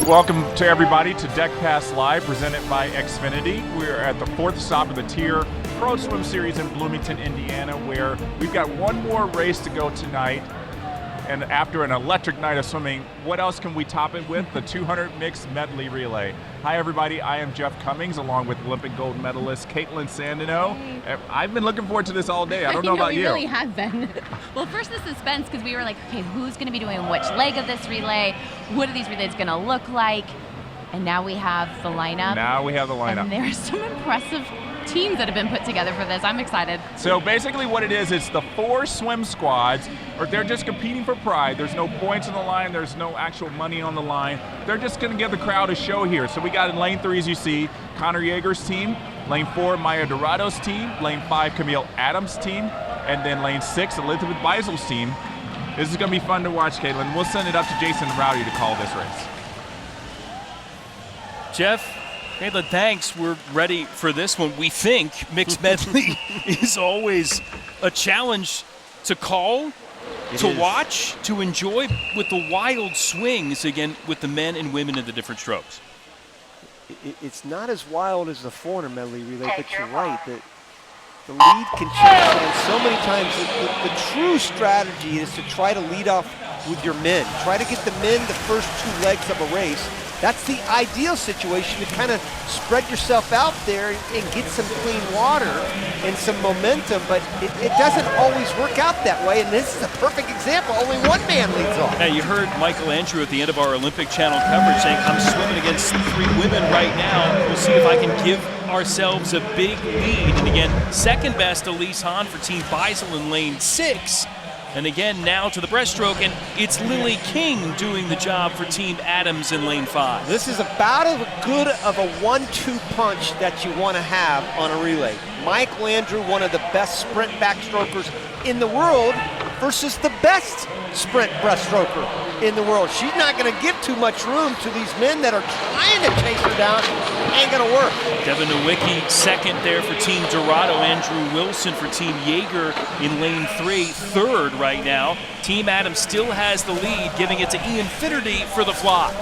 Welcome to everybody to Deck Pass Live, presented by Xfinity. We're at the fourth stop of the TYR Pro Swim Series in Bloomington, Indiana, where we've got one more race to go tonight. And after an electric night of swimming, what else can we top it with? The 200 mixed medley relay. Hi everybody, I am Jeff Commings, along with Olympic gold medalist Kaitlin Sandeno. Hey. I've been looking forward to this all day. I don't know about you. We really have been. Well, first the suspense, because we were like, okay, who's going to be doing which leg of this relay? What are these relays going to look like? And now we have the lineup. And there's some impressive teams that have been put together for this. I'm excited. So basically what it is, it's the 4 swim squads, or they're just competing for pride. There's no points on the line, there's no actual money on the line. They're just gonna give the crowd a show here. So we got in lane 3, as you see, Connor Jaeger's team, lane 4, Maya Dorado's team, lane 5, Camille Adams' team, and then lane 6, Elizabeth Beisel's team. This is gonna be fun to watch, Kaitlin. We'll send it up to Jason Rowdy to call this race. Jeff, Kaitlin, thanks. We're ready for this one. We think mixed medley is always a challenge to call, watch, to enjoy, with the wild swings, again, with the men and women in the different strokes. It's not as wild as the 400 medley relay, but you're right. The lead can change, and so many times the true strategy is to try to lead off with your men. Try to get the men the first 2 legs of a race. That's the ideal situation, to kind of spread yourself out there and get some clean water and some momentum, but it doesn't always work out that way, and this is a perfect example. Only one man leads off. Now, you heard Michael Andrew at the end of our Olympic Channel coverage saying, I'm swimming against 3 women right now. We'll see if I can give ourselves a big lead. And again, second best, Elise Hahn for Team Beisel in lane 6. And again, now to the breaststroke, and it's Lily King doing the job for Team Adams in lane 5. This is about as good of a 1-2 punch that you want to have on a relay. Michael Andrew, one of the best sprint backstrokers in the world, versus the best sprint breaststroker in the world. She's not going to give too much room to these men that are trying to chase her down. Ain't going to work. Devin Nowicki second there for Team Dorado. Andrew Wilson for Team Yeager in lane 3, third right now. Team Adams still has the lead, giving it to Ian Finnerty for the flop.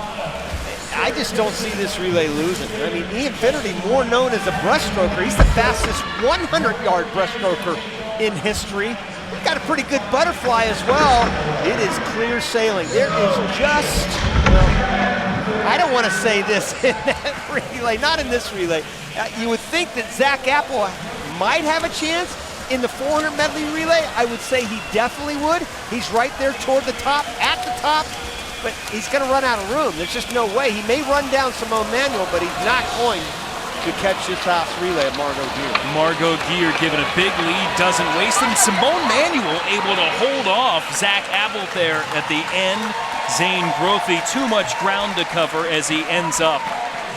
I just don't see this relay losing. I mean, Ian Finnerty, more known as a breaststroker. He's the fastest 100-yard breaststroker in history. He's got a pretty good butterfly as well. It is clear sailing. There is just, well, I don't want to say this in that relay, not in this relay. You would think that Zach Apple might have a chance in the 400 medley relay. I would say he definitely would. He's right there toward the top, at the top, but he's going to run out of room. There's just no way. He may run down Simone Manuel, but he's not going to catch this house relay of Margot Geer. Margot Geer given a big lead, doesn't waste it. Simone Manuel able to hold off Zach Apple there at the end. Zane Grothy, too much ground to cover as he ends up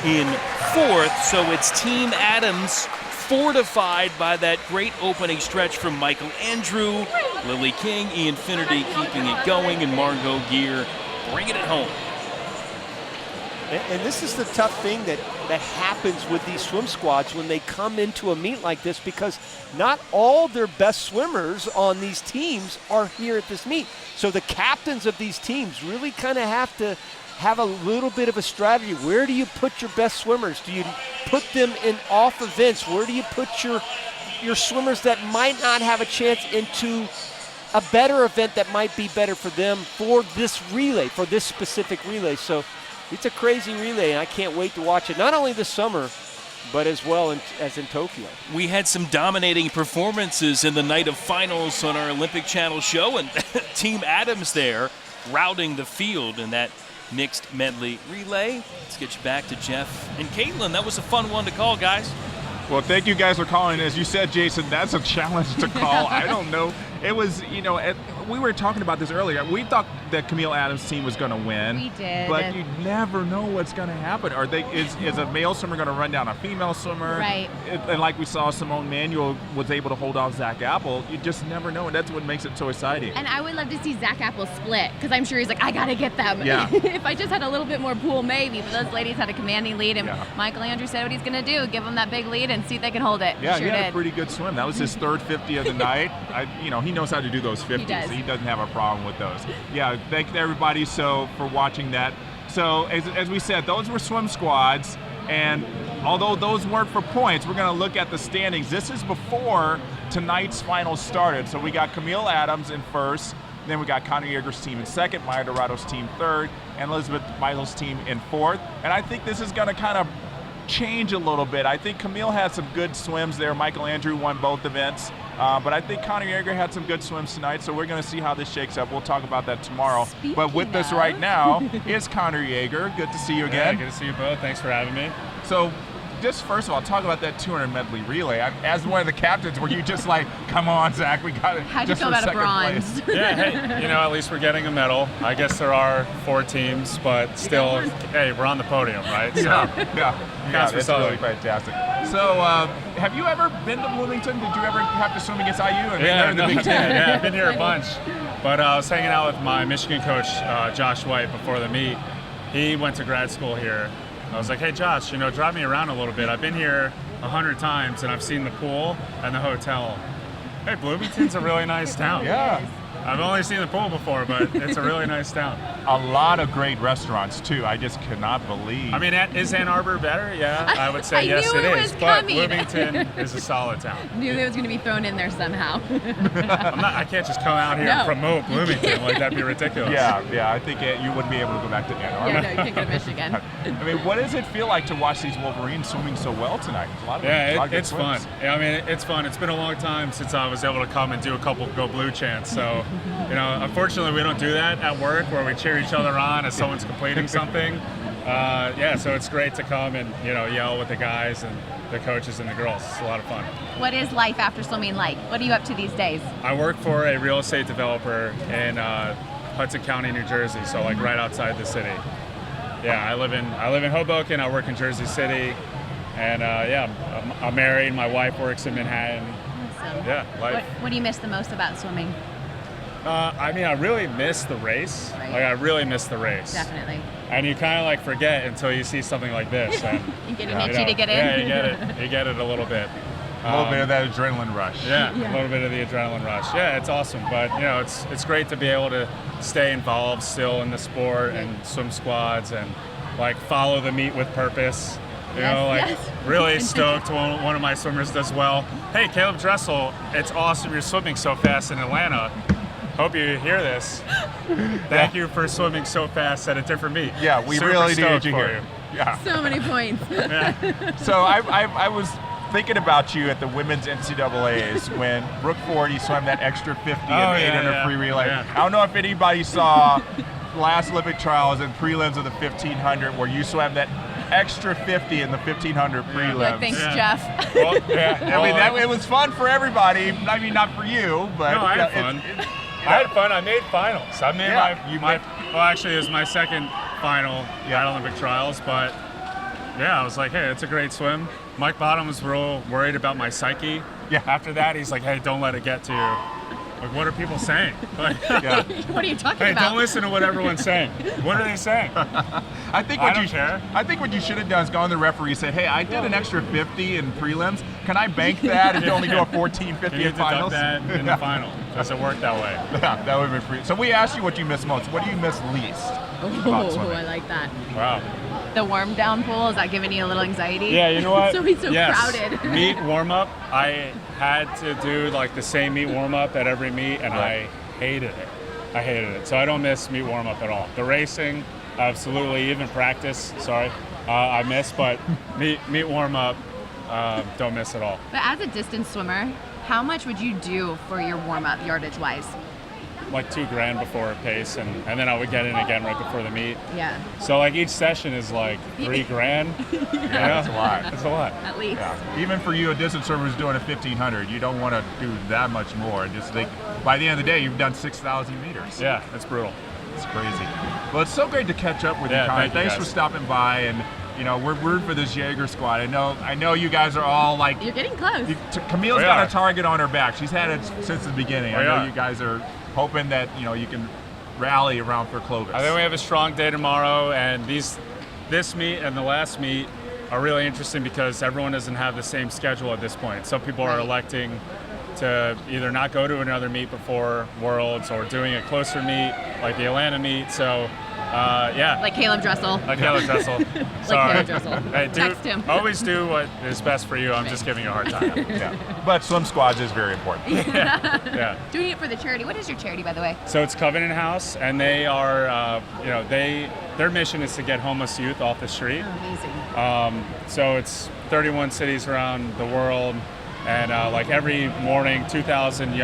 in 4th. So it's Team Adams fortified by that great opening stretch from Michael Andrew, Lily King, Ian Finnerty keeping it going, and Margot Geer bringing it home. And this is the tough thing that happens with these swim squads when they come into a meet like this, because not all their best swimmers on these teams are here at this meet. So the captains of these teams really kind of have to have a little bit of a strategy. Where do you put your best swimmers? Do you put them in off events? Where do you put your swimmers that might not have a chance into a better event that might be better for them for this relay, for this specific relay? So it's a crazy relay, and I can't wait to watch it, not only this summer, but as well as in Tokyo. We had some dominating performances in the night of finals on our Olympic Channel show, and Team Adams there routing the field in that mixed medley relay. Let's get you back to Jeff and Kaitlin. That was a fun one to call, guys. Well, thank you guys for calling. As you said, Jason, that's a challenge to call. I don't know. It was, you know, we were talking about this earlier. We thought that Camille Adams' team was going to win. We did. But you never know what's going to happen. Is a male swimmer going to run down a female swimmer? Right. And like we saw, Simone Manuel was able to hold off Zach Apple. You just never know, and that's what makes it so exciting. And I would love to see Zach Apple split, because I'm sure he's like, I got to get them. Yeah. If I just had a little bit more pool, maybe. But those ladies had a commanding lead, and Michael Andrew said what he's going to do, give them that big lead and see if they can hold it. Yeah, he had a pretty good swim. That was his third 50 of the night. He knows how to do those 50s. He does. So he doesn't have a problem with those. Yeah, thank you everybody for watching that. So So as we said, those were swim squads, and although those weren't for points, we're going to look at the standings. This is before tonight's finals started. So we got Camille Adams in first, then we got Connor Yeager's team in second, Maya Dorado's team third, and Elizabeth Meisel's team in fourth. And I think this is going to kind of change a little bit. I think Camille had some good swims there. Michael Andrew won both events. But I think Connor Yeager had some good swims tonight, so we're going to see how this shakes up. We'll talk about that tomorrow. But with us right now is Connor Yeager. Good to see you again. Yeah, good to see you both. Thanks for having me. So just first of all, talk about that 200 medley relay. As one of the captains, were you just like, come on, Zach, we got it. How'd you feel about a bronze? Yeah, hey, at least we're getting a medal. I guess there are 4 teams, but still, hey, we're on the podium, right? So, yeah, that's really fantastic. So, have you ever been to Bloomington? Did you ever have to swim against IU? Yeah, I've been here a bunch. But I was hanging out with my Michigan coach, Josh White, before the meet. He went to grad school here. I was like, hey, Josh, drive me around a little bit. I've been here 100 times, and I've seen the pool and the hotel. Hey, Bloomington's a really nice town. Yeah. I've only seen the pool before, but it's a really nice town. A lot of great restaurants, too. I just cannot believe. I mean, is Ann Arbor better? Yeah, I would say yes, it is. But Bloomington is a solid town. Knew it was going to be thrown in there somehow. I can't just come out here and promote Bloomington. Like, that'd be ridiculous. Yeah, I think you wouldn't be able to go back to Ann Arbor. Yeah, no, you can't go to Michigan. I mean, what does it feel like to watch these Wolverines swimming so well tonight? It's fun. Yeah, I mean, it's fun. It's been a long time since I was able to come and do a couple Go Blue chants. So, unfortunately, we don't do that at work where we cheer each other on as someone's completing something. So it's great to come and, yell with the guys and the coaches and the girls. It's a lot of fun. What is life after swimming like? What are you up to these days? I work for a real estate developer in Hudson County, New Jersey, so like right outside the city. Yeah, I live in Hoboken. I work in Jersey City, and I'm married. My wife works in Manhattan. Awesome. Yeah, life. What do you miss the most about swimming? I really miss the race. Right. Like, I really miss the race. Definitely. And you kind of forget until you see something like this. And, you get an itchy to get in. Yeah, you get it. You get it a little bit. A little bit of that adrenaline rush. Yeah, a little bit of the adrenaline rush. Yeah, it's awesome. But, it's great to be able to stay involved still in the sport and swim squads and, follow the meet with purpose. Really stoked when one of my swimmers does well. Hey, Caleb Dressel, it's awesome you're swimming so fast in Atlanta. Hope you hear this. Thank you for swimming so fast at a different meet. Yeah, we really needed you here. Yeah. So many points. Yeah. So I was thinking about you at the women's NCAAs when Brooke Ford, he swam that extra 50 in the 800 free relay. Yeah. I don't know if anybody saw last Olympic trials and prelims of the 1500 where you swam that extra 50 in the 1500 prelims. Like, thanks, Jeff. Well, it was fun for everybody. I mean, not for you, but no, I had fun. I had fun. I made finals. I made actually, it was my second final at Olympic trials, but I was like, hey, it's a great swim. Mike Bottom was real worried about my psyche. Yeah. After that, he's like, hey, don't let it get to you. Like, what are people saying? What are you talking hey, about? Don't listen to what everyone's saying. What are they saying? I think what you should have done is gone to the referee and said, hey, I did an extra 50 in prelims. Can I bank that and only go a 1450 in finals? That in the final. Does it work that way? Yeah, that would have been free. So we asked you what you miss most. What do you miss least about swimming? I like that. Wow. The warm down pool, is that giving you a little anxiety? Yeah, you know what? It's so crowded. Meet warm up. I had to do the same meet warm up at every meet, and I hated it. So I don't miss meet warm up at all. The racing, absolutely. Even practice, I miss, but meet warm up, don't miss at all. But as a distance swimmer, how much would you do for your warm up yardage wise? Like $2,000 before a pace, and then I would get in again right before the meet. Yeah. So each session is $3,000. That's a lot. It's a lot. At least. Yeah. Even for you, a distance swimmer who's doing a 1500, you don't want to do that much more. Just think, by the end of the day, you've done 6,000 meters. Yeah, it's brutal. It's crazy. Well, it's so great to catch up with you, Connor. Thanks for stopping by, and we're rooting for this Jaeger squad. I know you guys are all you're getting close. Camille's got a target on her back. She's had it since the beginning. I know you guys are hoping that you can rally around for Clovis. I think we have a strong day tomorrow, and this meet and the last meet are really interesting because everyone doesn't have the same schedule at this point. Some people are electing to either not go to another meet before Worlds or doing a closer meet like the Atlanta meet. So Yeah. Like Caleb Dressel. Like Caleb Dressel. Caleb Dressel. Hey, Text him. Always do what is best for you. I'm just giving you a hard time. Yeah. But swim squads is very important. Yeah. Doing it for the charity. What is your charity, by the way? So it's Covenant House, and they are, their mission is to get homeless youth off the street. Oh, amazing. So it's 31 cities around the world, and like every morning, 2,000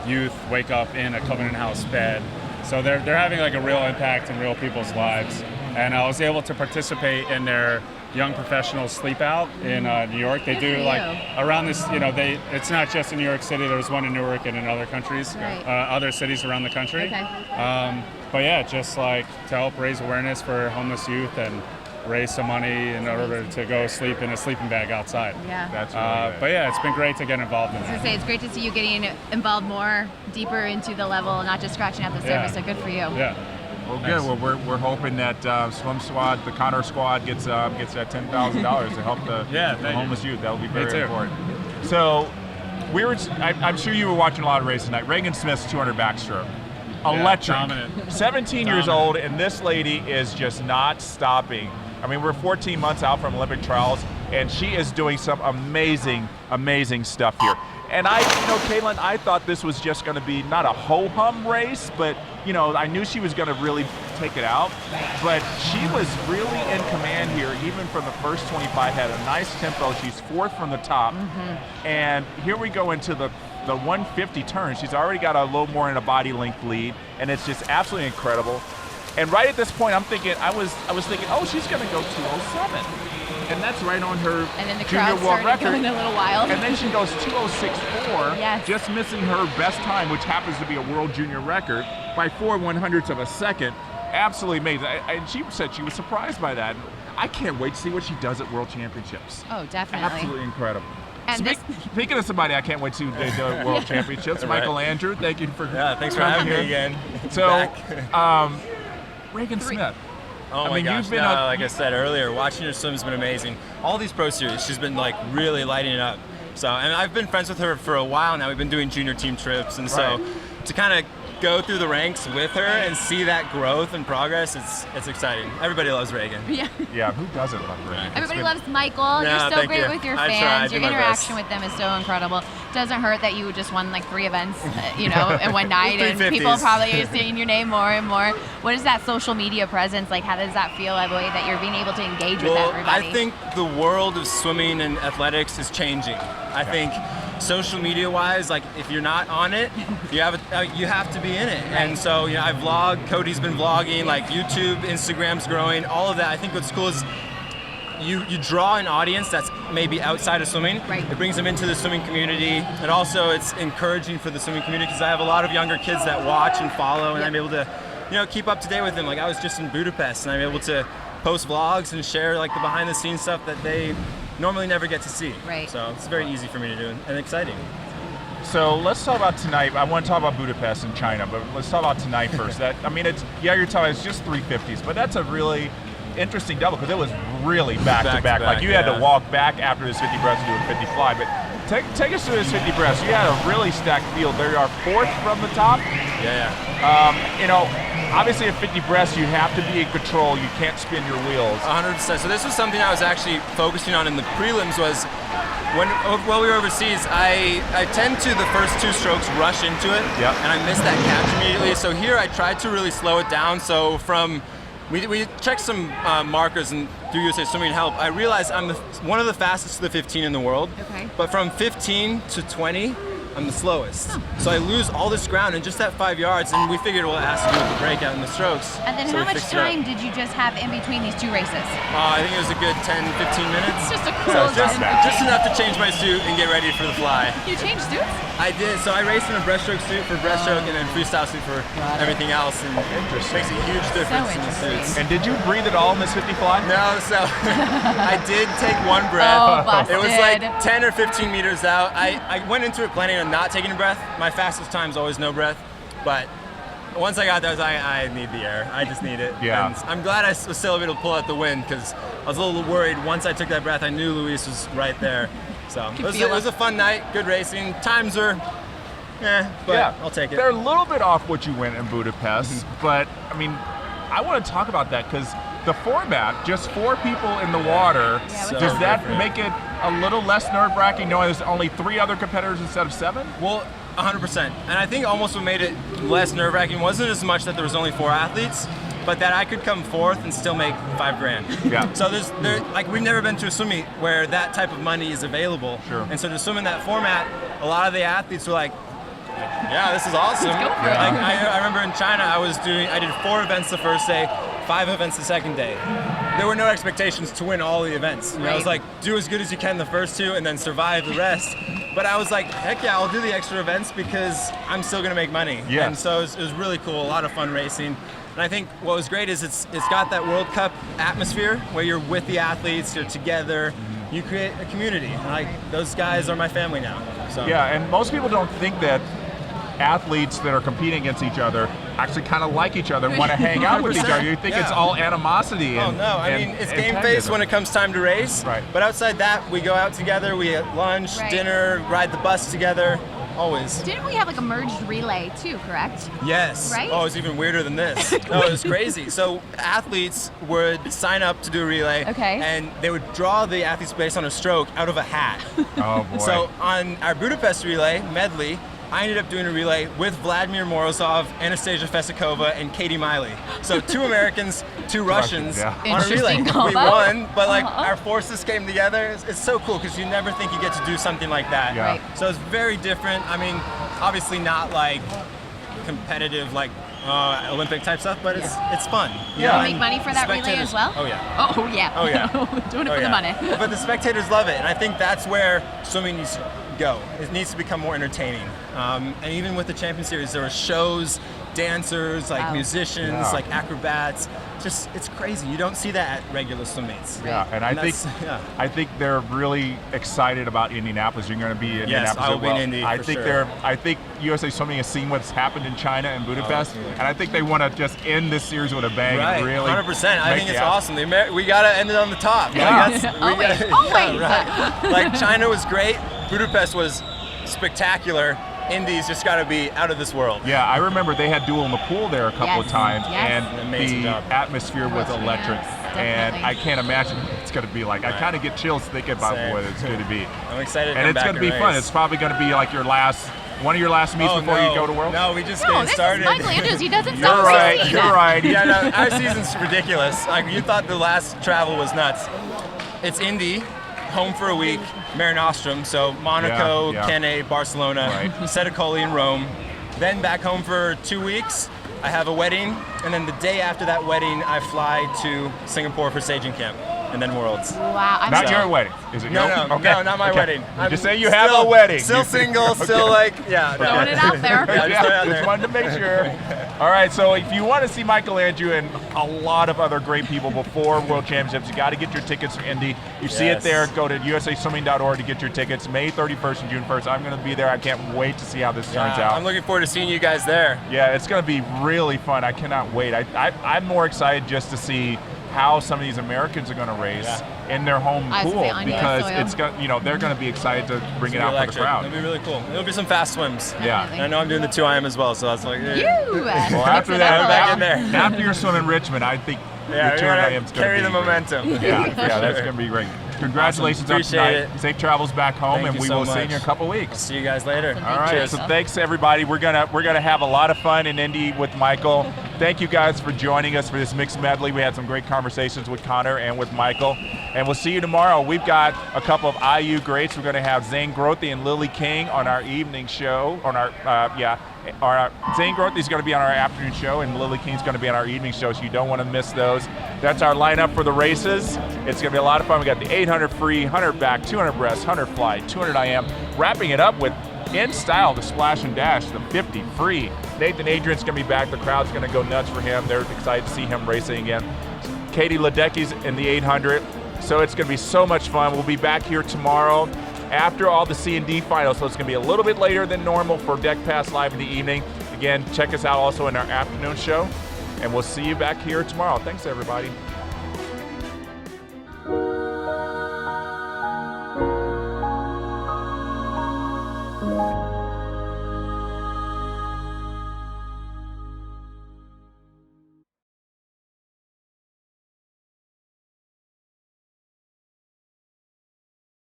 youth wake up in a Covenant House bed. So they're having like a real impact in real people's lives. And I was able to participate in their Young Professionals Sleep Out in New York. They do like around this, it's not just in New York City. There's one in Newark and in other countries, other cities around the country. Okay. But yeah, just like to help raise awareness for homeless youth and raise some money in order to go sleep in a sleeping bag outside. Yeah. That's really but yeah, it's been great to get involved in I was that. gonna say, it's great to see you getting involved more, deeper into the level, not just scratching out the surface. So good for you. Yeah. Well, good. Well, we're hoping that swim squad, the Connor squad, gets that $10,000 to help the homeless youth. That will be very important. So, I'm sure you were watching a lot of races tonight. Regan Smith's 200 backstroke, electric. Dominant. 17 years old, and this lady is just not stopping. I mean, we're 14 months out from Olympic trials, and she is doing some amazing, amazing stuff here. And Kaitlin, I thought this was just going to be not a ho-hum race, but, I knew she was going to really take it out. But she was really in command here, even from the first 25, had a nice tempo. She's fourth from the top. And here we go into the 150 turn. She's already got a little more in a body length lead, and it's just absolutely incredible. And right at this point, I was thinking, oh, she's going to go 207. And that's right on her and then the junior crowd world started record. Going a little wild. And then she goes 206.4, just missing her best time, which happens to be a world junior record, by 4/100ths of a second. Absolutely amazing. And she said she was surprised by that. I can't wait to see what she does at World Championships. Oh, definitely. Absolutely incredible. And Speaking of somebody I can't wait to do at World Championships, Michael Andrew, thank you for thanks for having me again. So, Regan Smith. Oh my gosh, like I said earlier, watching her swim has been amazing. All these pro series, she's been like really lighting it up. So, and I've been friends with her for a while now. We've been doing junior team trips, and so to kind of go through the ranks with her and see that growth and progress, it's exciting. Everybody loves Regan. Yeah, who doesn't love Regan? Everybody loves Michael. You're so great with your fans. Your interaction with them is so incredible. Doesn't hurt that you just won like 3 events, in one night, and people probably are seeing your name more and more. What is that social media presence like? How does that feel, I believe, that you're being able to engage with everybody? I think the world of swimming and athletics is changing. I think social media wise, like if you're not on it, you have to be in it. And so I vlog, Cody's been vlogging, like YouTube, Instagram's growing, all of that. I think what's cool is you draw an audience that's maybe outside of swimming. It brings them into the swimming community, and also it's encouraging for the swimming community because I have a lot of younger kids that watch and follow, and I'm able to keep up to date with them. Like I was just in Budapest, and I'm able to post vlogs and share like the behind the scenes stuff that they normally never get to see. So it's very easy for me to do and exciting. So let's talk about tonight. I want to talk about Budapest and China, but let's talk about tonight first. You're telling it's just 350s, but that's a really interesting double because it was really back to back. Like you had to walk back after this 50 breast to do a 50 fly. But take us through this 50 breast. You had a really stacked field. There you are, fourth from the top. Obviously at 50 breast, you have to be in control. You can't spin your wheels. 100%. So this was something I was actually focusing on in the prelims was while we were overseas, I tend to, the first 2 strokes, rush into it. And I missed that catch immediately. So here I tried to really slow it down. So we checked some markers and through USA Swimming Help, I realized I'm one of the fastest to the 15 in the world. But from 15 to 20, I'm the slowest. So I lose all this ground in just that 5 yards, and we figured, well, it has to do with the breakout and the strokes. And then so how much time did you just have in between these 2 races? I think it was a good 10, 15 minutes. It's just a cool just enough to change my suit and get ready for the fly. You changed suits? I did. So I raced in a breaststroke suit for breaststroke and then freestyle suit for everything else. And it makes a huge difference in the suits. And did you breathe at all in this 50 fly? No, so I did take 1 breath. It was like 10 or 15 meters out. I went into it planning on not taking a breath. My fastest time is always no breath. But once I got there, I was like, I need the air. I just need it. And I'm glad I was still able to pull out the wind because I was a little worried. Once I took that breath, I knew Luis was right there. So it was a fun night, good racing. Times are, but I'll take it. They're a little bit off what you went in Budapest, but I mean, I want to talk about that because the format, just 4 people in the water, does that make it a little less nerve-wracking knowing there's only 3 other competitors instead of 7? Well, 100%. And I think almost what made it less nerve-wracking wasn't as much that there was only 4 athletes, but that I could come 4th and still make $5,000. Yeah. So like we've never been to a swim meet where that type of money is available. Sure. And so to swim in that format, a lot of the athletes were like, yeah, this is awesome. Let's go for it. Like, I remember in China, I did 4 events the first day, 5 events the second day. There were no expectations to win all the events. You know, I was like, do as good as you can the first 2 and then survive the rest. But I was like, heck yeah, I'll do the extra events because I'm still gonna make money. Yeah. And so it was really cool, a lot of fun racing. And I think what was great is it's got that World Cup atmosphere where you're with the athletes, you're together, you create a community. Like, those guys are my family now. So. Yeah, and most people don't think that athletes that are competing against each other actually kind of like each other and want to hang out with each other. You think it's all animosity. Oh no, I mean, it's game face when it comes time to race. Right. But outside that, we go out together, we eat lunch, dinner, ride the bus together, always. Didn't we have like a merged relay too, correct? Yes. Right? Oh, it's even weirder than this. No, it was crazy. So athletes would sign up to do a relay, and they would draw the athletes based on a stroke out of a hat. Oh boy. So on our Budapest relay, medley, I ended up doing a relay with Vladimir Morozov, Anastasia Fesikova, and Katie Miley. So 2 Americans, 2 Russians on a relay. We won, but like our forces came together. It's so cool because you never think you get to do something like that. Yeah. Right. So it's very different. I mean, obviously not like competitive like Olympic type stuff, but it's fun. You make money for that relay as well? Oh yeah. Oh yeah. Oh yeah. Doing it for the money. But the spectators love it, and I think that's where swimming needs to go. It needs to become more entertaining. And even with the Champion Series, there were shows, dancers, like musicians, like acrobats. Just, it's crazy. You don't see that at regular swim meets. Yeah, and I think they're really excited about Indianapolis. You're going to be in Indianapolis. Yes, I will be in Indy. I think USA Swimming has seen what's happened in China and Budapest, and I think they want to just end this series with a bang. Right, and really 100%. I think it's awesome. We got to end it on the top. Yeah. Like, always. Like China was great. Budapest was spectacular. Indy's just got to be out of this world. Yeah, I remember they had Duel in the Pool there a couple of times, and amazing the job. atmosphere was electric. And I can't imagine what it's going to be like. I kind of get chills thinking about what it's going to be. I'm excited to and come it's back going to be fun. It's probably going to be like one of your last meets before you go to Worlds? No, we just getting started. This is Michael Andrews. He doesn't You're right. You're right. Yeah, no, our season's ridiculous. Like, you thought the last travel was nuts. It's Indy, home for a week, Mare Nostrum, so Monaco, Cannes, Barcelona, Sedicoli in Rome, then back home for 2 weeks. I have a wedding, and then the day after that wedding, I fly to Singapore for staging camp, and then Worlds. Wow. Not your wedding, is it? No, okay. not my wedding. I'm just saying you have a wedding. Still single, still like, Throwing it out there. Just wanted to make sure. All right, so if you want to see Michael Andrew and a lot of other great people before World Championships, you got to get your tickets for Indy. You see it there. Go to usaswimming.org to get your tickets. May 31st and June 1st. I'm going to be there. I can't wait to see how this turns out. I'm looking forward to seeing you guys there. Yeah, it's going to be really fun. I cannot wait. I'm more excited just to see how some of these Americans are going to race in their home pool because it's they're going to be excited to bring it out for the crowd. It'll be really cool. It'll be some fast swims. Yeah. And I know I'm doing the 2IM as well, so I was like, well, after that, back in there. After you're swimming Richmond, I think the 2IM is going to carry the momentum. Yeah, that's going to be great. Congratulations on tonight. Safe travels back home, and we will see you in a couple weeks. See you guys later. All right. So thanks everybody. We're gonna have a lot of fun in Indy with Michael. Thank you guys for joining us for this mixed medley. We had some great conversations with Connor and with Michael, and we'll see you tomorrow. We've got a couple of IU greats. We're going to have Zane Grothe and Lily King on our evening show. Zane Grothe is going to be on our afternoon show, and Lily King's going to be on our evening show, so you don't want to miss those. That's our lineup for the races. It's going to be a lot of fun. We got the 800 free, 100 back, 200 breast, 100 fly, 200 IM. Wrapping it up with, in style, the splash and dash, the 50 free. Nathan Adrian's going to be back. The crowd's going to go nuts for him. They're excited to see him racing again. Katie Ledecky's in the 800. So it's going to be so much fun. We'll be back here tomorrow after all the C&D finals. So it's going to be a little bit later than normal for Deck Pass Live in the evening. Again, check us out also in our afternoon show. And we'll see you back here tomorrow. Thanks, everybody.